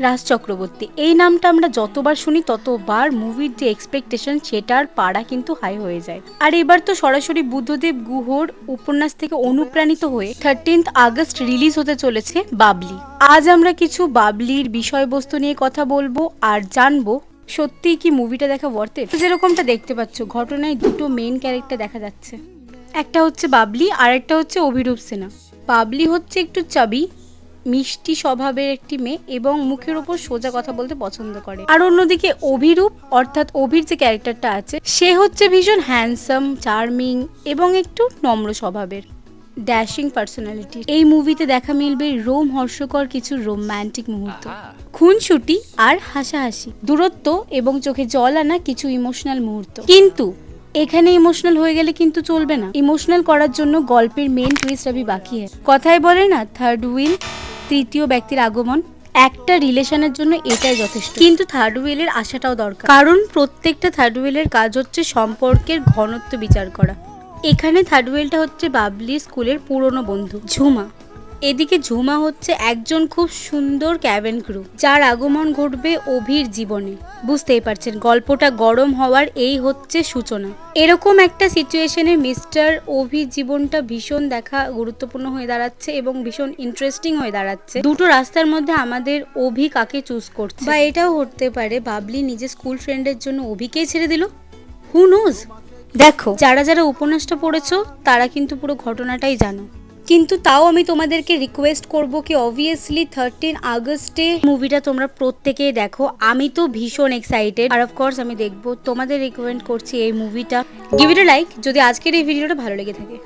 রাজ চক্রবর্তী এই নামটা আমরা যতবার শুনি ততবার মুভির যে এক্সপেকটেশন সেটার পাড়া কিন্তু হাই হয়ে যায়। আর এবার তো সরাসরি বুদ্ধদেব গুহর উপন্যাস থেকে অনুপ্রাণিত হয়ে 13th আগস্ট রিলিজ হতে চলেছে বাবলি। আজ আমরা কিছু বাবলির বিষয়বস্তু নিয়ে কথা বলবো আর জানবো সত্যি কি মুভিটা দেখা ওয়ার্থ ইট। যেরকমটা দেখতে পাচ্ছ ঘটনায় দুটো মেইন ক্যারেক্টার দেখা যাচ্ছে, একটা হচ্ছে বাবলি আর একটা হচ্ছে অভিরূপ সিনহা। বাবলি হচ্ছে একটু চাবি মিষ্টি স্বভাবের একটি মেয়ে এবং মুখের ওপর সোজা কথা বলতে পছন্দ করে। আর অন্যদিকে অভিরূপ অর্থাৎ অভির যে ক্যারেক্টারটা আছে সে হচ্ছে ভীষণ হ্যান্ডসাম, চার্মিং এবং একটু নম্র স্বভাবের, ড্যাশিং পার্সোনালিটি। এই মুভিতে দেখা মিলবে রোম হর্ষকর কিছু রোমান্টিক মুহূর্ত, খুনসুটি আর হাসাহাসি, দূরত্ব এবং চোখে জল আনা কিছু ইমোশনাল মুহূর্ত। কিন্তু এখানে ইমোশনাল হয়ে গেলে কিন্তু চলবে না, ইমোশনাল করার জন্য গল্পের মেন টুইস্ট আবি বাকি হয়। কথায় বলে না থার্ড হুইল, তৃতীয় ব্যক্তির আগমন। একটা রিলেশনের জন্য এটাই যথেষ্ট, কিন্তু থার্ড হুইলের আসাটাও দরকার, কারণ প্রত্যেকটা থার্ড হুইলের কাজ হচ্ছে সম্পর্কের ঘনত্ব বিচার করা। এখানে থার্ড হুইলটা হচ্ছে বাবলি স্কুলের পুরনো বন্ধু ঝুমা। এদিকে ঝুমা হচ্ছে একজন খুব সুন্দর ক্যাবিন ক্রু যার আগমন ঘটবে অভির জীবনে। বুঝতেই পারছেন গল্পটা গরম হওয়ার এই হচ্ছে সূচনা। এরকম একটা সিচুয়েশনে মিস্টার অভির জীবনটা ভীষণ দেখা গুরুত্বপূর্ণ হয়ে দাঁড়াচ্ছে এবং ভীষণ ইন্টারেস্টিং হয়ে দাঁড়াচ্ছে। দুটো রাস্তার মধ্যে আমাদের অভি কাকে চুজ করছে, বা এটাও হতে পারে বাবলি নিজের স্কুল ফ্রেন্ডের জন্য অভিকেই ছেড়ে দিল, হু নোজ। দেখো যারা যারা উপন্যাসটা পড়েছো তারা কিন্তু পুরো ঘটনাটাই জানো, কিন্তু তাও আমি তোমাদেরকে রিকোয়েস্ট করব কি অবভিয়াসলি 13 আগস্টে মুভিটা তোমরা প্রত্যেকেই দেখো। আমি তো ভীষণ এক্সাইটেড আর অফকোর্স আমি দেখবো। তোমাদের রিকমেন্ড করছি এই মুভিটা। গিভ ইট আ লাইক যদি আজকের এই ভিডিওটা ভালো লেগে থাকে।